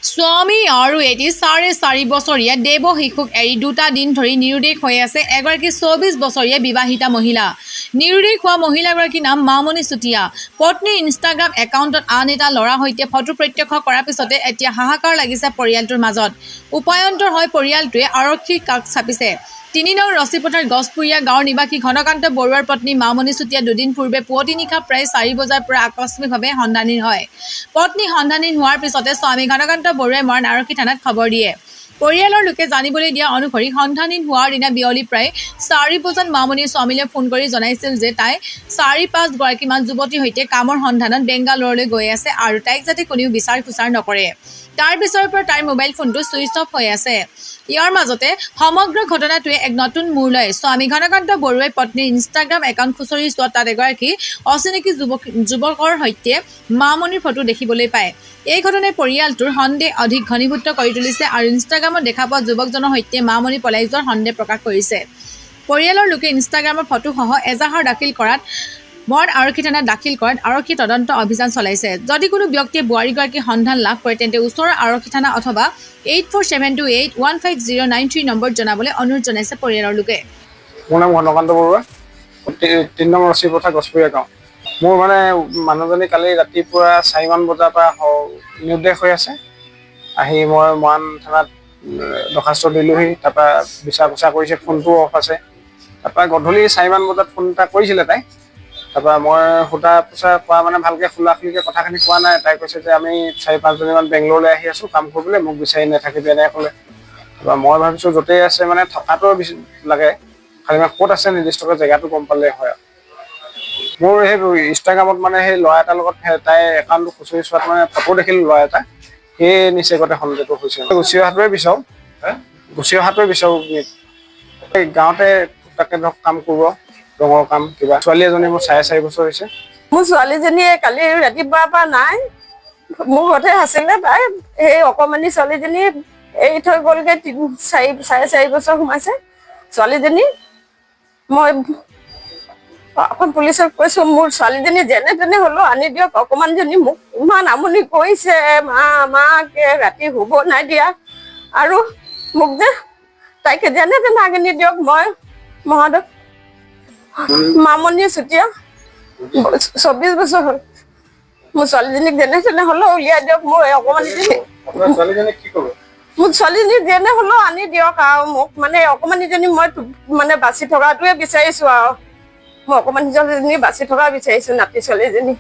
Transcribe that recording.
স্বামী আৰু এটি 4.5 বছৰীয়া দেৱ শিশুক এৰি 2টা দিন ধৰি নিৰুদ্দেশ হৈ আছে এগৰাকী 24 বছৰীয়া বিবাহিতা মহিলা। নিৰুদ্দেশ হোৱা মহিলাগৰাকীৰ নাম মামনি চুতীয়া। পত্নীৰ ইনষ্টাগ্ৰাম একাউণ্টত আন এটা ল'ৰাৰ সৈতে ফটো প্ৰত্যক্ষ কৰাৰ পিছতে এতিয়া হাহাকাৰ লাগিছে পৰিয়ালটোৰ মাজত। উপায়ন্তৰ হৈ পৰিয়ালটোৱে আৰক্ষীৰ কাষ চাপিছে। 3 নং ৰছীপথাৰ গছপুৰীয়া গাঁৱৰ নিবাসী ঘনকান্ত বৰুৱাৰ পত্নী মামনি চুতীয়া দুদিন পূৰ্বে পুৱতি নিশা প্ৰায় 4 বজাৰ পৰা আকস্মিকভাৱে সন্ধানহীন হয়। পত্নী সন্ধানহীন হোৱাৰ পিছতে স্বামী ঘনকান্ত বৰুৱাই মৰাণ আৰক্ষী থানাত খবৰ দিয়ে। পৰিয়ালৰ লোকে জানিবলৈ দিয়া অনুসৰি সন্ধানহীন হোৱাৰ দিনা বিয়লি প্ৰায় 4 বজাত মামনিয়ে স্বামীলৈ ফোন কৰি জনাইছিল যে তাই 4-5 গৰাকীমান যুৱতীৰ সৈতে কামৰ সন্ধানত বেংগালুৰুলৈ গৈ আছে আৰু তাইক যাতে কোনেও বিচাৰ খোচাৰ নকৰে। তাৰ পিছৰ পৰা তাইৰ মোবাইল ফোনটো ছুইচ অফ হৈ আছে। ইয়াৰ মাজতে সমগ্ৰ ঘটনাটোৱে এক নতুন মূৰ লয়। স্বামী ঘনকান্ত বৰুৱাই পত্নীৰ ইনষ্টাগ্ৰাম একাউণ্ট খুচৰি চোৱাত তাত এগৰাকী অচিনাকি যুৱকৰ সৈতে মামনিৰ ফটো দেখিবলৈ পায়। এই ঘটনাই পৰিয়ালটোৰ সন্দেহ অধিক ঘনীভূত কৰি তুলিছে আৰু ইনষ্টাগ্ৰামত দেখা পোৱা যুৱকজনৰ সৈতে মামনি পলাই যোৱাৰ সন্দেহ প্ৰকাশ কৰিছে। পৰিয়ালৰ লোকে ইনষ্টাগ্ৰামৰ ফটোসহ এজাহাৰ দাখিল কৰাত মৰাণ আৰক্ষী থানাত দাখিল কৰাত আৰক্ষী তদন্ত অভিযান চলাইছে। যদি কোনো ব্যক্তিয়ে বোৱাৰীগৰাকীৰ সন্ধান লাভ কৰে তেন্তে ওচৰৰ আৰক্ষী থানা অথবা 8472815093 নম্বৰত জনাবলৈ অনুৰোধ জনাইছে পৰিয়ালৰ লোকে। মোৰ নাম ঘনকান্ত বৰুৱা, 3 নং ৰছীপথাৰ গছপুৰীয়া গাঁও। মোৰ মানে মানুহজনী কালি ৰাতিপুৱা 4 বজাৰ পৰা নিৰুদ্দেশ হৈ আছে। আহি মই মৰাণ থানাত দৰখাস্ত দিলোহি। তাৰপৰা বিচাৰ খোচা কৰিছে, ফোনটো অফ আছে। তাৰপৰা গধূলি 4 বজাত ফোন এটা কৰিছিলে তাই। তাৰপৰা মই সোধা পোছা কোৱা মানে ভালকৈ খোলা খুলিকৈ কথাখিনি কোৱা নাই। তাই কৈছে যে আমি 4-5 জনীমান বেংগলোৰলৈ আহি আছোঁ কাম কৰিবলৈ, মোক বিচাৰি নাথাকিবি এনেকৈ ক'লে। তাৰপৰা মই ভাবিছোঁ য'তেই আছে মানে থকাটো লাগে, খালি মানে ক'ত আছে নিৰ্দিষ্টকৈ জেগাটো গম পালে হয়। মোৰ সেই ইনষ্টাগ্ৰামত মানে সেই ল'ৰা এটাৰ লগত তাই একাউণ্টটো খুচৰি চোৱাত মানে ফটো দেখিলোঁ ল'ৰা এটা, সেই নিচেকতে সন্দেহটো হৈছে। গুচি অহাটোৱে বিচাৰোঁ এই গাঁৱতে তাকে ধৰক কাম কৰিব, ৰঙৰ কাম কিবা। ছোৱালী এজনী মোৰ 4.5 বছৰ হৈছে। মোৰ ছোৱালীজনীয়ে কালি ৰাতিপুৱাৰ পৰা নাই, মোৰ ঘৰতে আছিলে। তাই সেই অকণমানি ছোৱালীজনী এৰি থৈ গ'লগৈ, 4.5 বছৰ সোমাইছে ছোৱালীজনী। মই এখন পুলিচক কৈছোঁ মোৰ ছোৱালীজনী যেনে তেনে হ'লেও আনি দিয়ক। অকণমানজনী মোক ইমান আমনি কৰিছে, মাকে ৰাতি শুব নাই দিয়া, আৰু মোক যে তাইকে যেনে তেনে আনি দিয়ক। মই মহাদেৱ মামনি চুতীয়া, 24 বছৰ হ'ল। মোৰ ছোৱালীজনীক যেনে তেনে হ'লেও উলিয়াই দিয়ক। মোৰ অকণমানিজনী মোৰ ছোৱালীজনী যেনে হ'লেও আনি দিয়ক আৰু মোক মানে অকণমানিজনী মই মানে বাচি থকাটোৱে বিচাৰিছোঁ আৰু মই অকণমানিজনী বাচি থকা বিচাৰিছোঁ, নাতি ছোৱালীজনী।